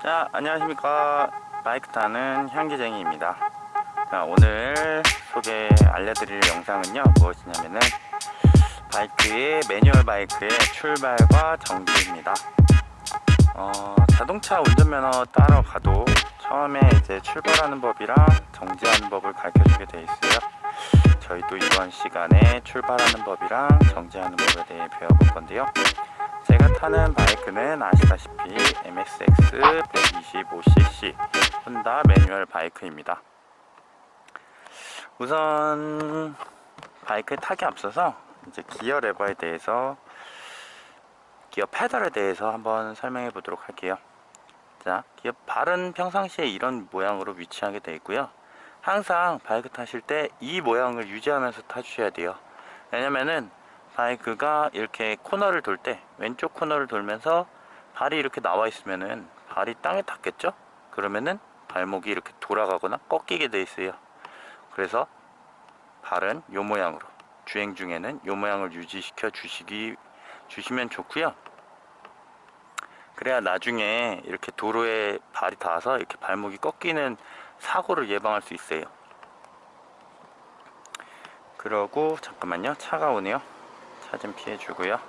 자, 안녕하십니까. 바이크 타는 향기쟁이입니다. 자, 오늘 알려드릴 영상은요, 무엇이냐면은, 매뉴얼 바이크의 출발과 정지입니다. 자동차 운전면허 따러 가도 처음에 이제 출발하는 법이랑 정지하는 법을 가르쳐 주게 돼 있어요. 저희도 이번 시간에 출발하는 법이랑 정지하는 법에 대해 배워볼 건데요. 제가 타는 바이크는 아시다시피 MSX 125cc 혼다 매뉴얼 바이크입니다. 우선 바이크에 타기 앞서서 이제 기어 레버에 대해서, 기어 페달에 대해서 한번 설명해 보도록 할게요. 자, 기어 발은 평상시에 이런 모양으로 위치하게 되어 있고요. 항상 바이크 타실 때 이 모양을 유지하면서 타주셔야 돼요. 왜냐면은 바이크가 이렇게 코너를 돌 때, 왼쪽 코너를 돌면서 발이 이렇게 나와 있으면은 발이 땅에 닿겠죠? 그러면은 발목이 이렇게 돌아가거나 꺾이게 돼 있어요. 그래서 발은 요 모양으로, 주행 중에는 요 모양을 유지시켜 주시면 좋고요. 그래야 나중에 이렇게 도로에 발이 닿아서 이렇게 발목이 꺾이는 사고를 예방할 수 있어요. 그러고, 잠깐만요, 차가 오네요. 차 좀 피해주고요.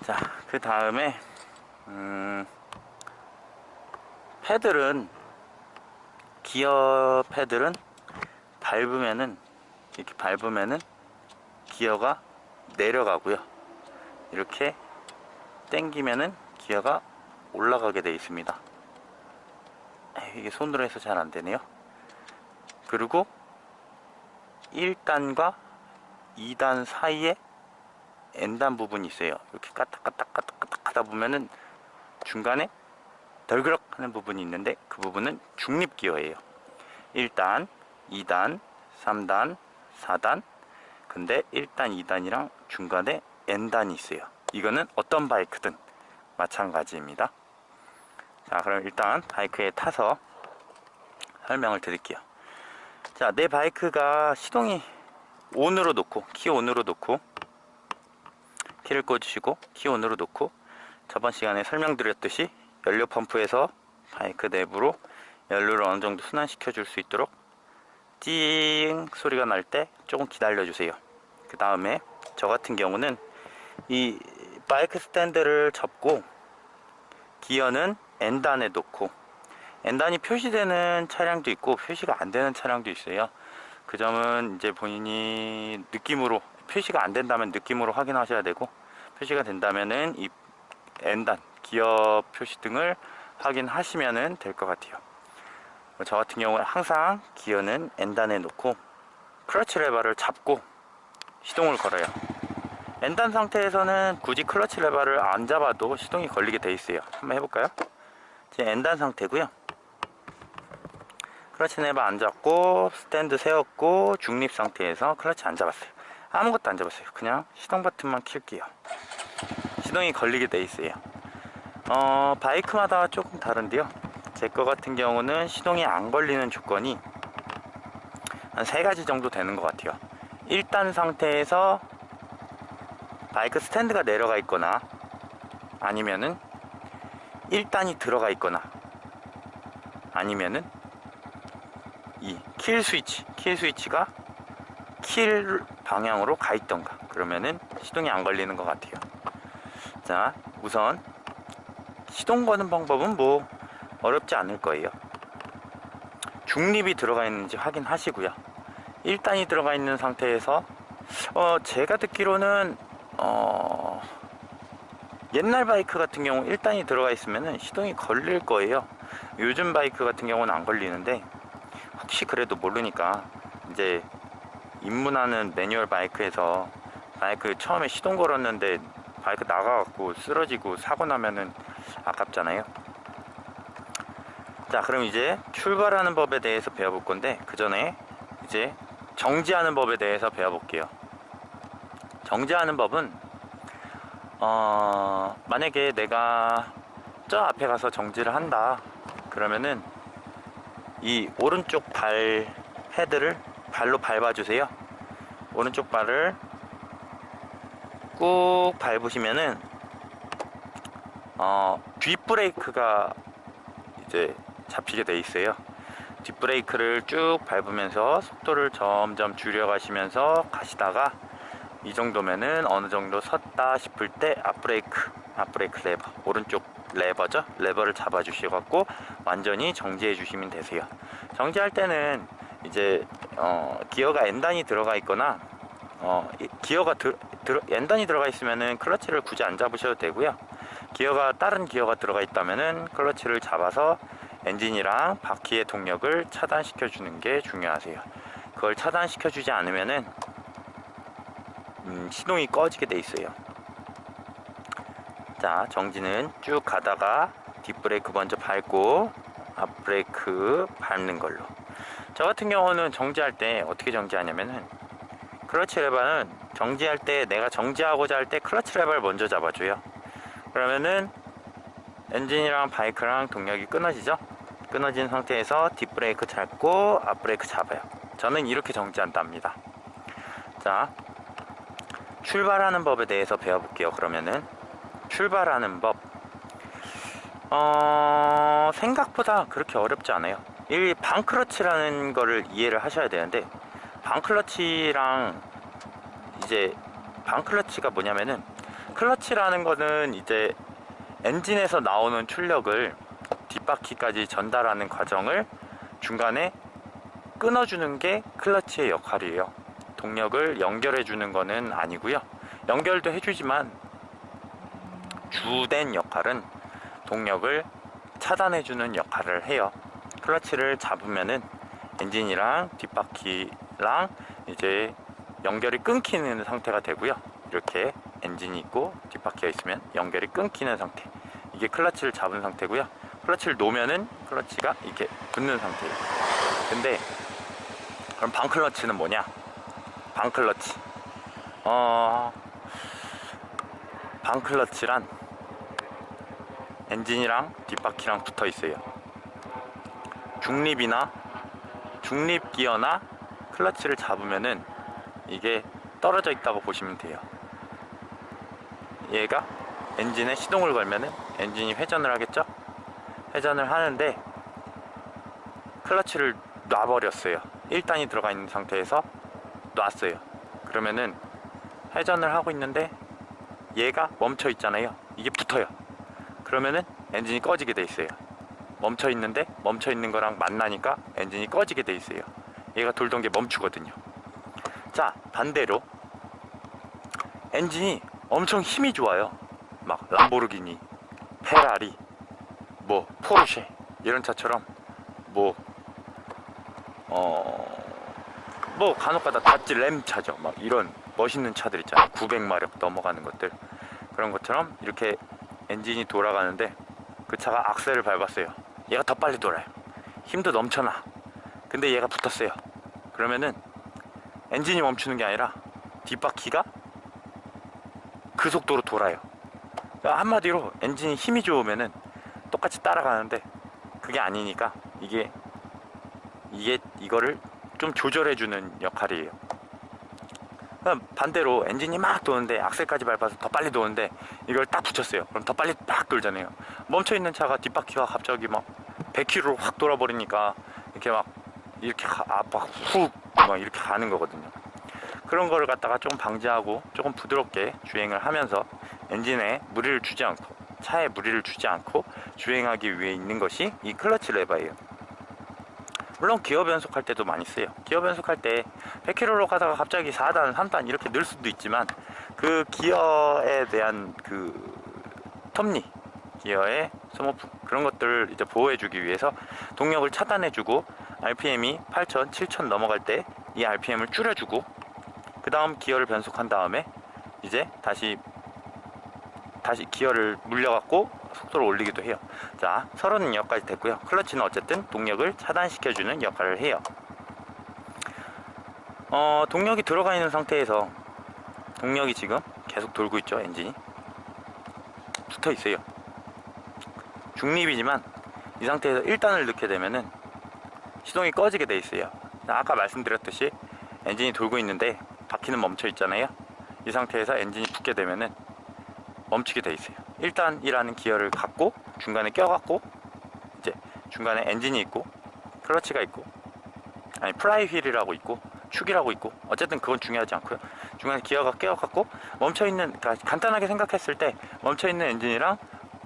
자, 그 다음에 기어 패들은 이렇게 밟으면은 기어가 내려가고요. 이렇게 당기면은 기어가 올라가게 되어 있습니다. 이게 손으로 해서 잘 안되네요. 그리고 1단과 2단 사이에 N단 부분이 있어요. 이렇게 까딱까딱 하다 보면은 중간에 덜그럭 하는 부분이 있는데, 그 부분은 중립기어예요. 1단, 2단, 3단, 4단. 근데 1단, 2단이랑 중간에 N단이 있어요. 이거는 어떤 바이크든 마찬가지입니다. 자, 그럼 일단 바이크에 타서 설명을 드릴게요. 자, 내 바이크가 시동이 온으로 놓고, 키 온으로 놓고, 키를 꽂으시고 키 온으로 놓고, 저번 시간에 설명드렸듯이 연료 펌프에서 바이크 내부로 연료를 어느 정도 순환시켜 줄 수 있도록 띵 소리가 날 때 조금 기다려 주세요. 그 다음에 저 같은 경우는 이 바이크 스탠드를 접고 기어는 N단에 놓고, N단이 표시되는 차량도 있고 표시가 안 되는 차량도 있어요. 그 점은 이제 본인이 느낌으로, 표시가 안 된다면 느낌으로 확인하셔야 되고, 표시가 된다면은 이 N단 기어 표시 등을 확인하시면 될 것 같아요. 저 같은 경우는 항상 기어는 N단에 놓고 클러치 레버를 잡고 시동을 걸어요. N단 상태에서는 굳이 클러치 레버를 안 잡아도 시동이 걸리게 돼 있어요. 한번 해볼까요? 지금 N단 상태고요. 클러치 레버 안 잡고 스탠드 세웠고 중립 상태에서 클러치 안 잡았어요. 아무것도 안 잡았어요. 그냥 시동 버튼만 킬게요. 시동이 걸리게 돼 있어요. 바이크마다 조금 다른데요. 제 거 같은 경우는 시동이 안 걸리는 조건이 한 3가지 정도 되는 것 같아요. 1단 상태에서 바이크 스탠드가 내려가 있거나, 아니면은 1단이 들어가 있거나, 아니면은 이 킬 스위치가 킬 방향으로 가 있던가, 그러면은 시동이 안 걸리는 것 같아요. 자, 우선 시동 거는 방법은 뭐 어렵지 않을 거예요. 중립이 들어가 있는지 확인하시고요. 1단이 들어가 있는 상태에서 제가 듣기로는 옛날 바이크 같은 경우 1단이 들어가 있으면 시동이 걸릴 거예요. 요즘 바이크 같은 경우는 안 걸리는데, 혹시 그래도 모르니까 이제 입문하는 매뉴얼 바이크에서 바이크 처음에 시동 걸었는데 바이크 나가갖고 쓰러지고 사고 나면은 아깝잖아요. 자, 그럼 이제 출발하는 법에 대해서 배워볼 건데, 그 전에 이제 정지하는 법에 대해서 배워볼게요. 정지하는 법은 만약에 내가 저 앞에 가서 정지를 한다 그러면은 이 오른쪽 발 헤드를 발로 밟아주세요. 오른쪽 발을 꾹 밟으시면은 뒷브레이크가 이제 잡히게 돼 있어요. 뒷브레이크를 쭉 밟으면서 속도를 점점 줄여가시면서 가시다가 이 정도면은 어느 정도 섰다 싶을 때 앞브레이크 레버, 오른쪽 레버죠. 레버를 잡아 주셔갖고 완전히 정지해 주시면 되세요. 정지할 때는 이제 기어가 N단이 들어가 있거나 기어가 N단이 들어가 있으면은 클러치를 굳이 안 잡으셔도 되고요. 기어가 다른 기어가 들어가 있다면은 클러치를 잡아서 엔진이랑 바퀴의 동력을 차단시켜 주는 게 중요하세요. 그걸 차단시켜 주지 않으면은 시동이 꺼지게 돼 있어요. 자, 정지는 쭉 가다가 뒷브레이크 먼저 밟고 앞브레이크 밟는 걸로. 저 같은 경우는 정지할 때 어떻게 정지하냐면은 클러치 레버는 정지할 때 내가 정지하고자 할 때 클러치 레버를 먼저 잡아줘요. 그러면은 엔진이랑 바이크랑 동력이 끊어지죠. 끊어진 상태에서 뒷브레이크 잡고 앞브레이크 잡아요. 저는 이렇게 정지한답니다. 자, 출발하는 법에 대해서 배워볼게요. 그러면은 출발하는 법, 생각보다 그렇게 어렵지 않아요. 이 반클러치라는 거를 이해를 하셔야 되는데, 반클러치랑 이제 반클러치가 뭐냐면은, 클러치라는 거는 이제 엔진에서 나오는 출력을 뒷바퀴까지 전달하는 과정을 중간에 끊어주는 게 클러치의 역할이에요. 동력을 연결해 주는 거는 아니고요. 연결도 해주지만 주된 역할은 동력을 차단해 주는 역할을 해요. 클러치를 잡으면은 엔진이랑 뒷바퀴랑 이제 연결이 끊기는 상태가 되고요. 이렇게 엔진이 있고 뒷바퀴가 있으면 연결이 끊기는 상태, 이게 클러치를 잡은 상태고요. 클러치를 놓으면은 클러치가 이렇게 붙는 상태예요. 근데 그럼 반클러치는 뭐냐? 반클러치, 반클러치란 엔진이랑 뒷바퀴랑 붙어 있어요. 중립이나 중립 기어나 클러치를 잡으면은 이게 떨어져 있다고 보시면 돼요. 얘가 엔진에 시동을 걸면은 엔진이 회전을 하겠죠? 회전을 하는데 클러치를 놔버렸어요. 1단이 들어가 있는 상태에서 놨어요. 그러면은 회전을 하고 있는데 얘가 멈춰 있잖아요. 이게 붙어요. 그러면은 엔진이 꺼지게 돼 있어요. 멈춰 있는데 멈춰 있는 거랑 만나니까 엔진이 꺼지게 돼 있어요. 얘가 돌던 게 멈추거든요. 자, 반대로 엔진이 엄청 힘이 좋아요. 막 람보르기니, 페라리, 뭐 포르쉐 이런 차처럼 뭐 간혹가다 다찌 램차죠. 막 이런 멋있는 차들 있잖아요. 900마력 넘어가는 것들. 그런 것처럼 이렇게 엔진이 돌아가는데 그 차가 악셀을 밟았어요. 얘가 더 빨리 돌아요. 힘도 넘쳐나. 근데 얘가 붙었어요. 그러면은 엔진이 멈추는 게 아니라 뒷바퀴가 그 속도로 돌아요. 그러니까 한마디로 엔진이 힘이 좋으면은 똑같이 따라가는데 그게 아니니까 이거를 좀 조절해주는 역할이에요. 반대로 엔진이 막 도는데 악셀까지 밟아서 더 빨리 도는데 이걸 딱 붙였어요. 그럼 더 빨리 딱 돌잖아요. 멈춰있는 차가 뒷바퀴가 갑자기 막 100km로 확 돌아버리니까 이렇게 막 이렇게 훅 막 이렇게 가는 거거든요. 그런 거를 갖다가 조금 방지하고 조금 부드럽게 주행을 하면서 엔진에 무리를 주지 않고 차에 무리를 주지 않고 주행하기 위해 있는 것이 이 클러치 레버예요. 물론 기어 변속할 때도 많이 쓰요. 기어 변속할 때 100km로 가다가 갑자기 4단, 3단 이렇게 늘 수도 있지만 그 기어에 대한 그 톱니, 기어의 스모프 그런 것들을 이제 보호해주기 위해서 동력을 차단해주고 RPM이 8,000, 7,000 넘어갈 때 이 RPM을 줄여주고 그 다음 기어를 변속한 다음에 이제 다시 기어를 물려갖고 속도를 올리기도 해요. 자, 서로는 여기까지 됐고요. 클러치는 어쨌든 동력을 차단시켜주는 역할을 해요. 동력이 들어가 있는 상태에서 동력이 지금 계속 돌고 있죠. 엔진이 붙어 있어요. 중립이지만 이 상태에서 1단을 넣게 되면은 시동이 꺼지게 돼 있어요. 아까 말씀드렸듯이 엔진이 돌고 있는데 바퀴는 멈춰 있잖아요. 이 상태에서 엔진이 붙게 되면은 멈추게 돼 있어요. 1단이라는 기어를 갖고 중간에 껴갖고 이제 중간에 엔진이 있고 클러치가 있고 아니 플라이 휠이라고 있고 축이라고 있고 어쨌든 그건 중요하지 않고요. 중간에 기어가 껴갖고 멈춰있는, 그러니까 간단하게 생각했을 때 멈춰있는 엔진이랑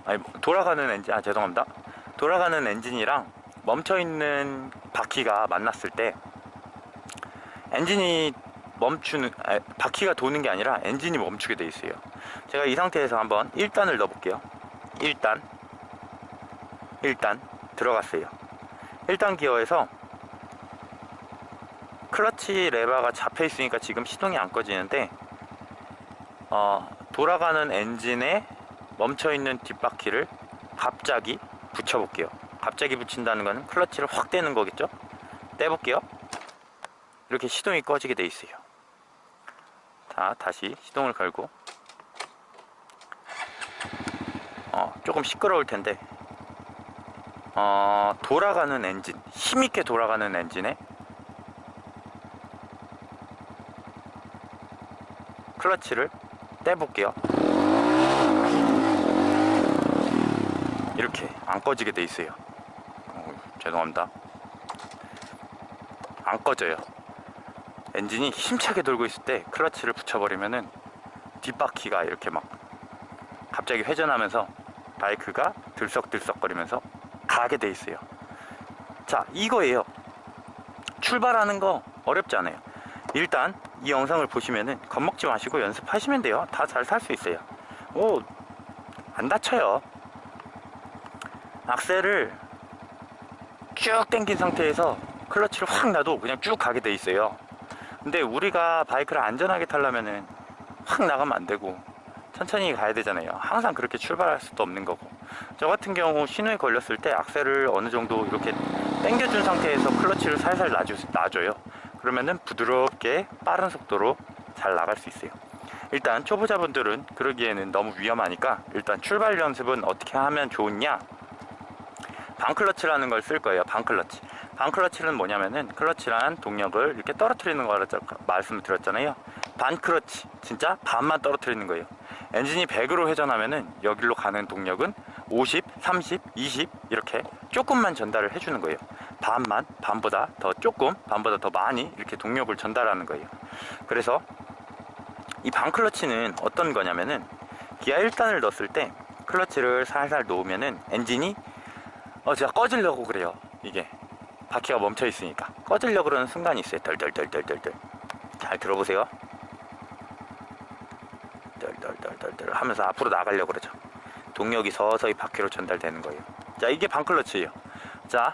아니 돌아가는 엔진, 죄송합니다. 돌아가는 엔진이랑 멈춰있는 바퀴가 만났을 때 엔진이 바퀴가 도는 게 아니라 엔진이 멈추게 돼 있어요. 제가 이 상태에서 한번 1단을 넣어 볼게요. 1단 들어갔어요. 1단 기어에서 클러치 레버가 잡혀 있으니까 지금 시동이 안 꺼지는데 돌아가는 엔진에 멈춰 있는 뒷바퀴를 갑자기 붙여 볼게요. 갑자기 붙인다는 거는 클러치를 확 떼는 거겠죠? 떼볼게요. 이렇게 시동이 꺼지게 돼 있어요. 자, 다시 시동을 걸고 조금 시끄러울 텐데 돌아가는 엔진, 힘있게 돌아가는 엔진에 클러치를 떼볼게요. 이렇게 안 꺼지게 돼 있어요. 죄송합니다. 안 꺼져요. 엔진이 힘차게 돌고 있을 때 클러치를 붙여버리면은 뒷바퀴가 이렇게 막 갑자기 회전하면서 바이크가 들썩들썩거리면서 가게 돼 있어요. 자, 이거예요. 출발하는 거 어렵지 않아요. 일단 이 영상을 보시면은 겁먹지 마시고 연습하시면 돼요. 다 잘 탈 수 있어요. 안 다쳐요. 악셀을 쭉 당긴 상태에서 클러치를 확 놔도 그냥 쭉 가게 돼 있어요. 근데 우리가 바이크를 안전하게 타려면은 확 나가면 안 되고 천천히 가야 되잖아요. 항상 그렇게 출발할 수도 없는 거고. 저 같은 경우 신호에 걸렸을 때 악셀을 어느 정도 이렇게 당겨준 상태에서 클러치를 살살 놔줘요. 그러면은 부드럽게 빠른 속도로 잘 나갈 수 있어요. 일단 초보자분들은 그러기에는 너무 위험하니까 일단 출발 연습은 어떻게 하면 좋으냐, 반클러치라는 걸 쓸 거예요. 반클러치. 반클러치는 뭐냐면은 클러치란 동력을 이렇게 떨어뜨리는 거라 말씀을 드렸잖아요. 반클러치, 진짜 반만 떨어뜨리는 거예요. 엔진이 100으로 회전하면은 여기로 가는 동력은 50, 30, 20 이렇게 조금만 전달을 해주는 거예요. 반만, 반보다 더 조금, 반보다 더 많이 이렇게 동력을 전달하는 거예요. 그래서 이 반클러치는 어떤 거냐면은 기아 1단을 넣었을 때 클러치를 살살 놓으면은 엔진이 제가 꺼지려고 그래요. 이게 바퀴가 멈춰 있으니까 꺼지려고 그러는 순간이 있어요. 덜덜덜덜덜덜. 잘 들어보세요. 덜덜덜덜덜 하면서 앞으로 나가려고 그러죠. 동력이 서서히 바퀴로 전달되는 거예요. 자, 이게 반클러치예요. 자,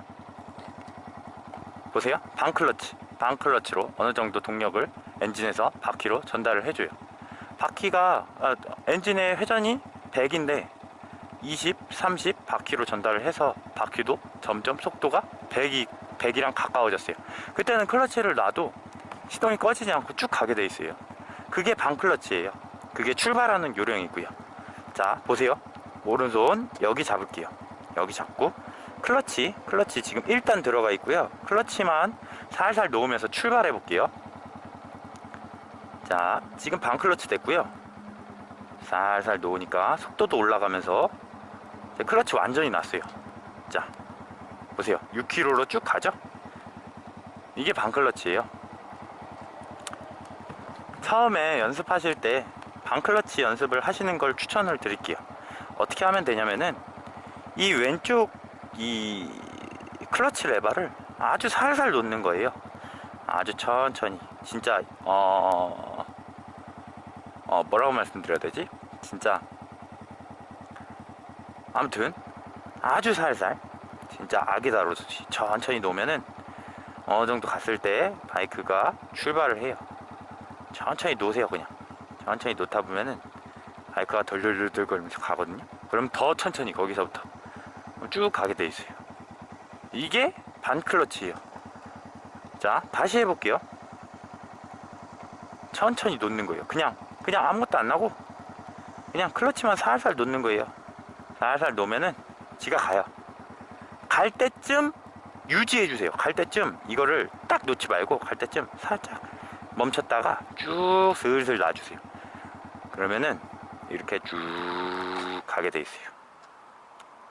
보세요. 반클러치로 어느 정도 동력을 엔진에서 바퀴로 전달을 해줘요. 바퀴가 엔진의 회전이 100인데 20, 30 바퀴로 전달을 해서 바퀴도 점점 속도가 100이랑 가까워졌어요. 그때는 클러치를 놔도 시동이 꺼지지 않고 쭉 가게 돼 있어요. 그게 반클러치예요. 그게 출발하는 요령이고요. 자, 보세요. 오른손 여기 잡을게요. 여기 잡고 클러치 지금 1단 들어가 있고요. 클러치만 살살 놓으면서 출발해 볼게요. 자, 지금 반클러치 됐고요. 살살 놓으니까 속도도 올라가면서 클러치 완전히 났어요. 자, 보세요. 6km로 쭉 가죠. 이게 반클러치예요. 처음에 연습하실 때 반클러치 연습을 하시는 걸 추천을 드릴게요. 어떻게 하면 되냐면은 이 왼쪽 이 클러치 레버를 아주 살살 놓는 거예요. 아주 천천히. 진짜 뭐라고 말씀드려야 되지? 진짜 아무튼 아주 살살, 진짜 아기 다루듯이 천천히 놓으면은 어느 정도 갔을 때 바이크가 출발을 해요. 천천히 놓으세요. 그냥 천천히 놓다 보면은 바이크가 덜덜덜 거리면서 가거든요. 그럼 더 천천히 거기서부터 쭉 가게 돼 있어요. 이게 반클러치예요. 자, 다시 해볼게요. 천천히 놓는 거예요. 그냥 아무것도 안 나고 그냥 클러치만 살살 놓는 거예요. 살살 놓으면은 지가 가요. 갈 때쯤 유지해주세요. 갈 때쯤 이거를 딱 놓지 말고 갈 때쯤 살짝 멈췄다가 쭉 슬슬 놔주세요. 그러면은 이렇게 쭉 가게 돼 있어요.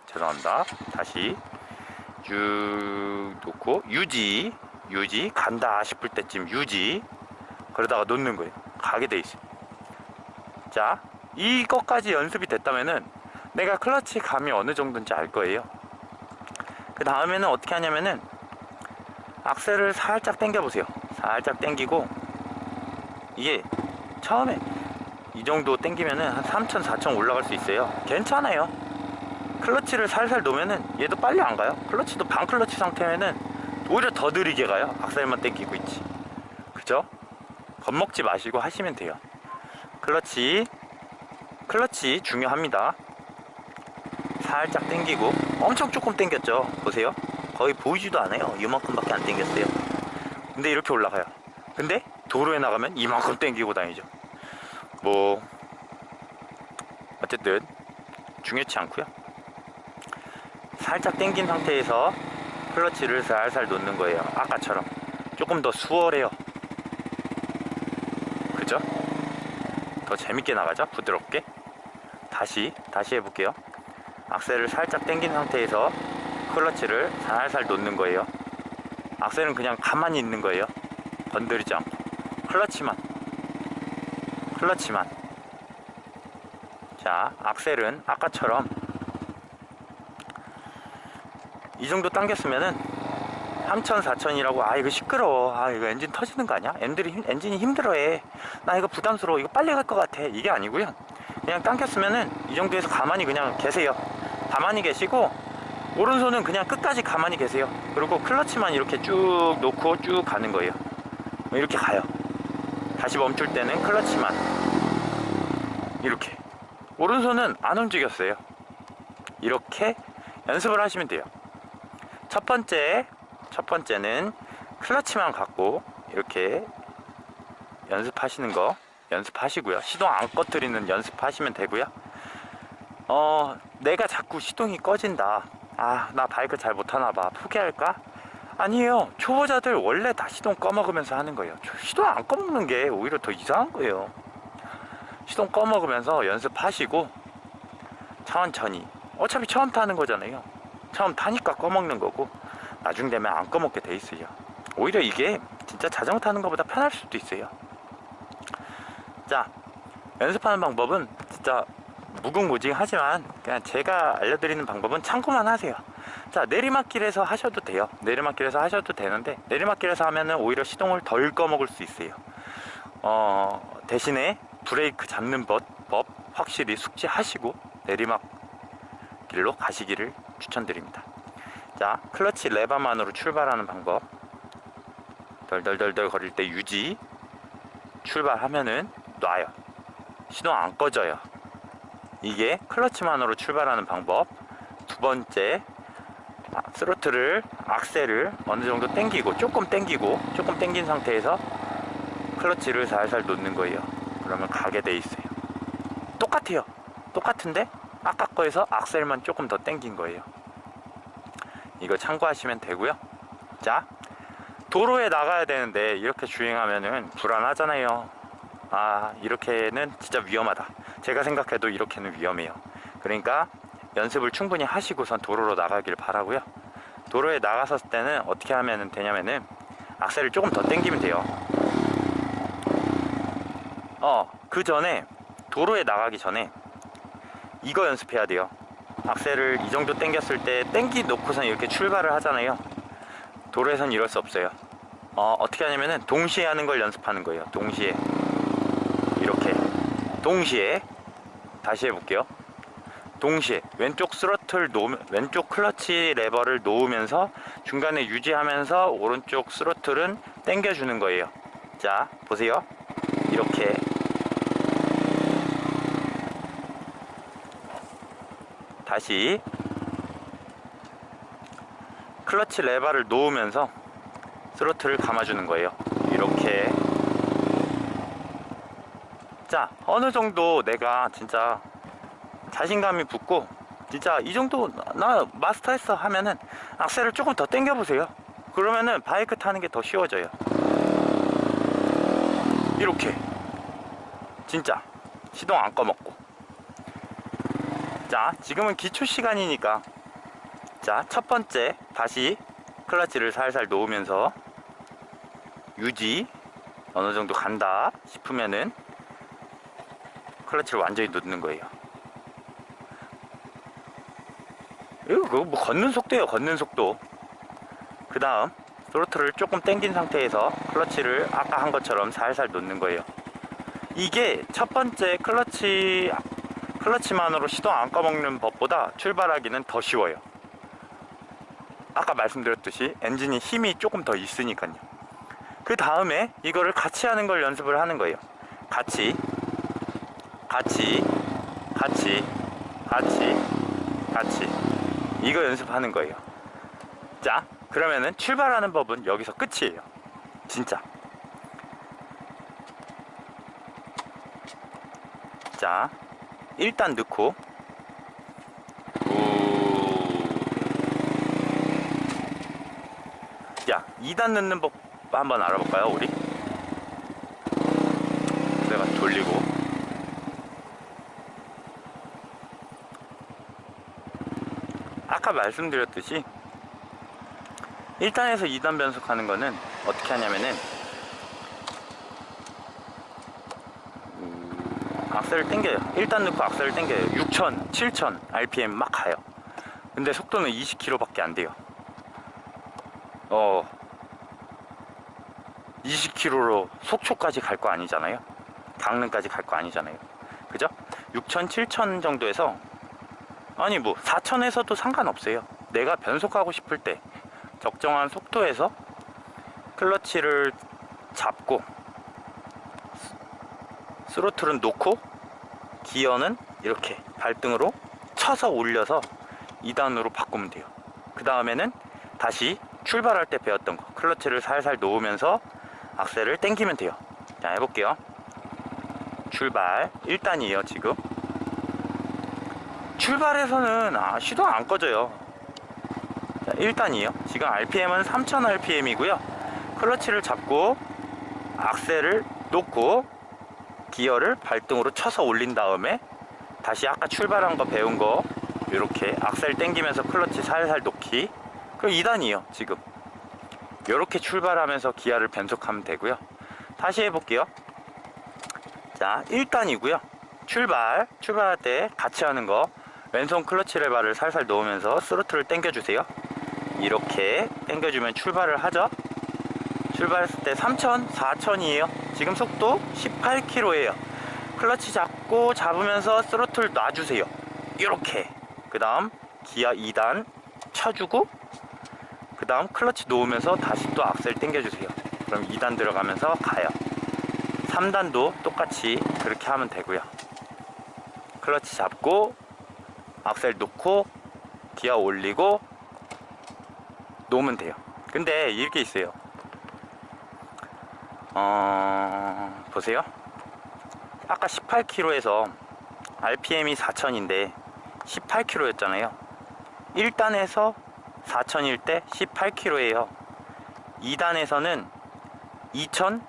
죄송합니다. 다시 쭉 놓고 유지 간다 싶을 때쯤 유지, 그러다가 놓는 거예요. 가게 돼 있어요. 자, 이것까지 연습이 됐다면은 내가 클러치 감이 어느 정도인지 알 거예요. 그 다음에는 어떻게 하냐면은 악셀을 살짝 당겨 보세요. 살짝 당기고, 이게 처음에 이 정도 당기면은 한 3,000, 4,000 올라갈 수 있어요. 괜찮아요. 클러치를 살살 놓으면은 얘도 빨리 안 가요. 클러치도 반 클러치 상태면은 오히려 더 느리게 가요. 악셀만 당기고 있지. 그죠? 겁먹지 마시고 하시면 돼요. 클러치 중요합니다. 살짝 당기고, 엄청 조금 당겼죠. 보세요. 거의 보이지도 않아요. 이만큼밖에 안 당겼어요. 근데 이렇게 올라가요. 근데 도로에 나가면 이만큼 당기고 다니죠. 뭐 어쨌든 중요치 않고요. 살짝 당긴 상태에서 클러치를 살살 놓는 거예요. 아까처럼 조금 더 수월해요. 그죠? 더 재밌게 나가죠. 부드럽게. 다시 해볼게요. 악셀을 살짝 당긴 상태에서 클러치를 살살 놓는 거예요. 악셀은 그냥 가만히 있는 거예요. 건드리지 않고 클러치만. 자, 악셀은 아까처럼 이 정도 당겼으면은 3,000, 4,000이라고 아 이거 시끄러워, 아 이거 엔진 터지는 거 아니야? 엔진이 힘들어해, 나 이거 부담스러워, 이거 빨리 갈 것 같아, 이게 아니고요. 그냥 당겼으면은 이 정도에서 가만히 그냥 계세요. 가만히 계시고 오른손은 그냥 끝까지 가만히 계세요. 그리고 클러치만 이렇게 쭉 놓고 쭉 가는 거예요. 이렇게 가요. 다시 멈출 때는 클러치만 이렇게. 오른손은 안 움직였어요. 이렇게 연습을 하시면 돼요. 첫 번째는 클러치만 갖고 이렇게 연습하시는 거 연습하시고요. 시동 안 꺼뜨리는 연습하시면 되고요. 내가 자꾸 시동이 꺼진다, 아 나 바이크 잘 못하나 봐, 포기할까? 아니에요. 초보자들 원래 다 시동 꺼먹으면서 하는 거예요. 시동 안 꺼먹는 게 오히려 더 이상한 거예요. 시동 꺼먹으면서 연습하시고 천천히, 어차피 처음 타는 거잖아요. 처음 타니까 꺼먹는 거고, 나중 되면 안 꺼먹게 돼 있어요. 오히려 이게 진짜 자전거 타는 것보다 편할 수도 있어요. 자, 연습하는 방법은 진짜 무궁무진하지만 그냥 제가 알려드리는 방법은 참고만 하세요. 자, 내리막길에서 하셔도 돼요. 내리막길에서 하셔도 되는데, 내리막길에서 하면은 오히려 시동을 덜 꺼먹을 수 있어요. 대신에 브레이크 잡는 법 확실히 숙지하시고 내리막길로 가시기를 추천드립니다. 자, 클러치 레버만으로 출발하는 방법. 덜덜덜덜 거릴 때 유지, 출발하면은 놔요. 시동 안 꺼져요. 이게 클러치만으로 출발하는 방법. 두 번째, 스로틀을, 악셀을 어느 정도 당기고, 조금 당긴 상태에서 클러치를 살살 놓는 거예요. 그러면 가게 돼 있어요. 똑같아요. 똑같은데 아까 거에서 악셀만 조금 더 당긴 거예요. 이거 참고하시면 되고요. 자, 도로에 나가야 되는데 이렇게 주행하면은 불안하잖아요. 아, 이렇게는 진짜 위험하다. 제가 생각해도 이렇게는 위험해요. 그러니까 연습을 충분히 하시고선 도로로 나가길 바라고요. 도로에 나갔을 때는 어떻게 하면 되냐면은 악셀을 조금 더 당기면 돼요. 그 전에, 도로에 나가기 전에 이거 연습해야 돼요. 악셀을 이 정도 당겼을 때 당기 놓고선 이렇게 출발을 하잖아요. 도로에선 이럴 수 없어요. 어떻게 하냐면은 동시에 하는 걸 연습하는 거예요. 동시에. 이렇게. 동시에. 다시 해볼게요. 동시에 왼쪽 왼쪽 클러치 레버를 놓으면서 중간에 유지하면서 오른쪽 스로틀은 당겨주는 거예요. 자, 보세요. 이렇게. 다시 클러치 레버를 놓으면서 스로틀을 감아주는 거예요. 이렇게. 자, 어느 정도 내가 진짜 자신감이 붙고 진짜 이 정도 나 마스터했어 하면은 악셀을 조금 더 당겨 보세요. 그러면은 바이크 타는 게 더 쉬워져요. 이렇게 진짜 시동 안 꺼먹고. 자, 지금은 기초 시간이니까, 자, 첫 번째 다시 클러치를 살살 놓으면서 유지, 어느 정도 간다 싶으면은 클러치를 완전히 놓는 거예요. 이거 뭐 걷는 속도예요, 걷는 속도. 그 다음 스로틀을 조금 당긴 상태에서 클러치를 아까 한 것처럼 살살 놓는 거예요. 이게 첫 번째 클러치만으로 시동 안 꺼먹는 법보다 출발하기는 더 쉬워요. 아까 말씀드렸듯이 엔진이 힘이 조금 더 있으니까요. 그 다음에 이거를 같이 하는 걸 연습을 하는 거예요. 같이 이거 연습하는 거예요. 자, 그러면은 출발하는 법은 여기서 끝이에요. 진짜. 자, 일단 넣고 야, 2단 넣는 법 한번 알아볼까요, 우리? 내가 돌리고 아까 말씀드렸듯이 1단에서 2단 변속하는 거는 어떻게 하냐면은 악셀을 당겨요. 1단 넣고 악셀을 당겨요. 6,000, 7,000 RPM 막 가요. 근데 속도는 20km 밖에 안 돼요. 20km로 속초까지 갈 거 아니잖아요. 강릉까지 갈 거 아니잖아요. 그죠? 6,000, 7,000 정도에서, 아니 뭐 4,000에서도 상관없어요. 내가 변속하고 싶을 때 적정한 속도에서 클러치를 잡고 스로틀은 놓고 기어는 이렇게 발등으로 쳐서 올려서 2단으로 바꾸면 돼요. 그 다음에는 다시 출발할 때 배웠던 거, 클러치를 살살 놓으면서 악셀을 당기면 돼요. 자, 해볼게요. 출발 1단이에요. 지금 출발에서는 시동 안 꺼져요. 자, 1단이에요. 지금 RPM은 3000 RPM이고요. 클러치를 잡고 악셀을 놓고 기어를 발등으로 쳐서 올린 다음에 다시 아까 출발한 거 배운 거 이렇게 악셀 당기면서 클러치 살살 놓기. 그럼 2단이에요. 지금 이렇게 출발하면서 기아를 변속하면 되고요. 다시 해볼게요. 자, 1단이고요. 출발할 때 같이 하는 거, 왼손 클러치 레버를 살살 놓으면서 스로틀을 당겨주세요. 이렇게 당겨주면 출발을 하죠. 출발했을 때 3,000, 4,000이에요. 지금 속도 18km예요. 클러치 잡으면서 스로틀 놔주세요. 이렇게. 그 다음 기아 2단 쳐주고, 그 다음 클러치 놓으면서 다시 또 악셀 당겨주세요. 그럼 2단 들어가면서 가요. 3단도 똑같이 그렇게 하면 되고요. 클러치 잡고 악셀 놓고 기아 올리고 놓으면 돼요. 근데 이렇게 있어요. 보세요. 아까 18km에서 RPM이 4000인데 18km였잖아요. 1단에서 4000일 때 18km예요. 2단에서는 2000,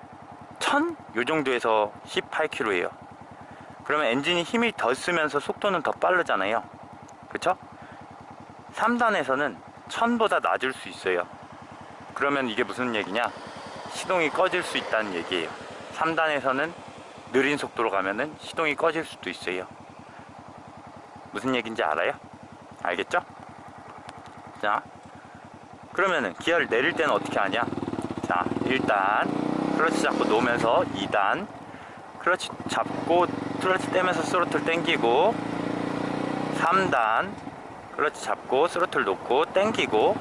1000 요 정도에서 18km예요. 그러면 엔진이 힘이 더 쓰면서 속도는 더 빠르잖아요. 그쵸? 3단에서는 1000보다 낮을 수 있어요. 그러면 이게 무슨 얘기냐? 시동이 꺼질 수 있다는 얘기예요. 3단에서는 느린 속도로 가면은 시동이 꺼질 수도 있어요. 무슨 얘기인지 알아요? 알겠죠? 자, 그러면은 기어를 내릴 때는 어떻게 하냐? 자, 1단 클러치 잡고 놓으면서 2단 클러치 잡고 클러치 떼면서 스로틀 당기고, 3단 클러치 잡고 스로틀 놓고 당기고,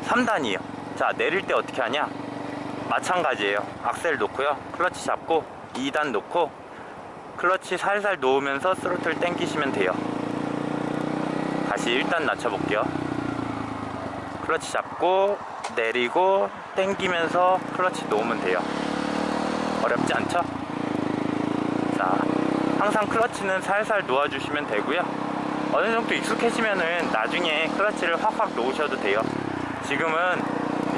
3단이에요. 자, 내릴 때 어떻게 하냐? 마찬가지예요. 악셀 놓고요. 클러치 잡고 2단 놓고 클러치 살살 놓으면서 스로틀 당기시면 돼요. 다시 1단 낮춰볼게요. 클러치 잡고 내리고 당기면서 클러치 놓으면 돼요. 어렵지 않죠? 자, 항상 클러치는 살살 놓아주시면 되고요. 어느 정도 익숙해지면은 나중에 클러치를 확확 놓으셔도 돼요. 지금은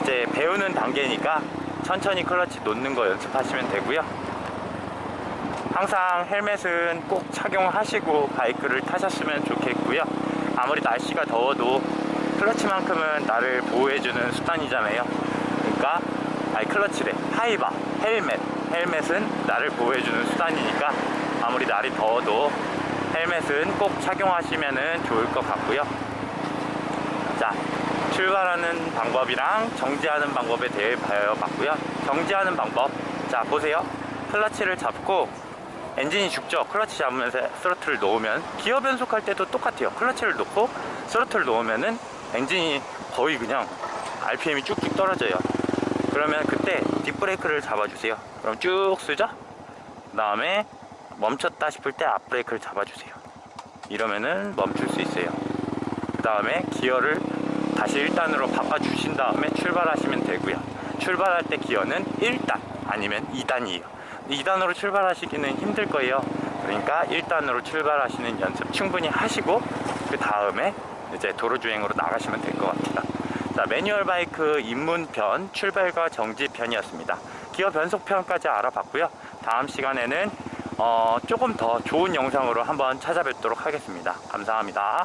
이제 배우는 단계니까 천천히 클러치 놓는 거 연습하시면 되고요. 항상 헬멧은 꼭 착용하시고 바이크를 타셨으면 좋겠고요. 아무리 날씨가 더워도 클러치만큼은 나를 보호해주는 수단이잖아요. 그러니까 클러치래, 하이바, 헬멧은 나를 보호해주는 수단이니까 아무리 날이 더워도 헬멧은 꼭 착용하시면 좋을 것 같고요. 자, 출발하는 방법이랑 정지하는 방법에 대해 배워봤고요. 정지하는 방법, 자 보세요. 클러치를 잡고 엔진이 죽죠. 클러치 잡으면서 스로틀을 놓으면, 기어 변속할 때도 똑같아요. 클러치를 놓고 스로틀을 놓으면은 엔진이 거의 그냥 RPM이 쭉쭉 떨어져요. 그러면 그때 뒷브레이크를 잡아주세요. 그럼 쭉 쓰죠. 그 다음에 멈췄다 싶을 때 앞브레이크를 잡아주세요. 이러면은 멈출 수 있어요. 그 다음에 기어를 다시 1단으로 바꿔주신 다음에 출발하시면 되고요. 출발할 때 기어는 1단 아니면 2단이에요. 2단으로 출발하시기는 힘들 거예요. 그러니까 1단으로 출발하시는 연습 충분히 하시고 그 다음에 이제 도로주행으로 나가시면 될 것 같습니다. 자, 매뉴얼 바이크 입문편 출발과 정지편이었습니다. 기어 변속편까지 알아봤고요. 다음 시간에는 조금 더 좋은 영상으로 한번 찾아뵙도록 하겠습니다. 감사합니다.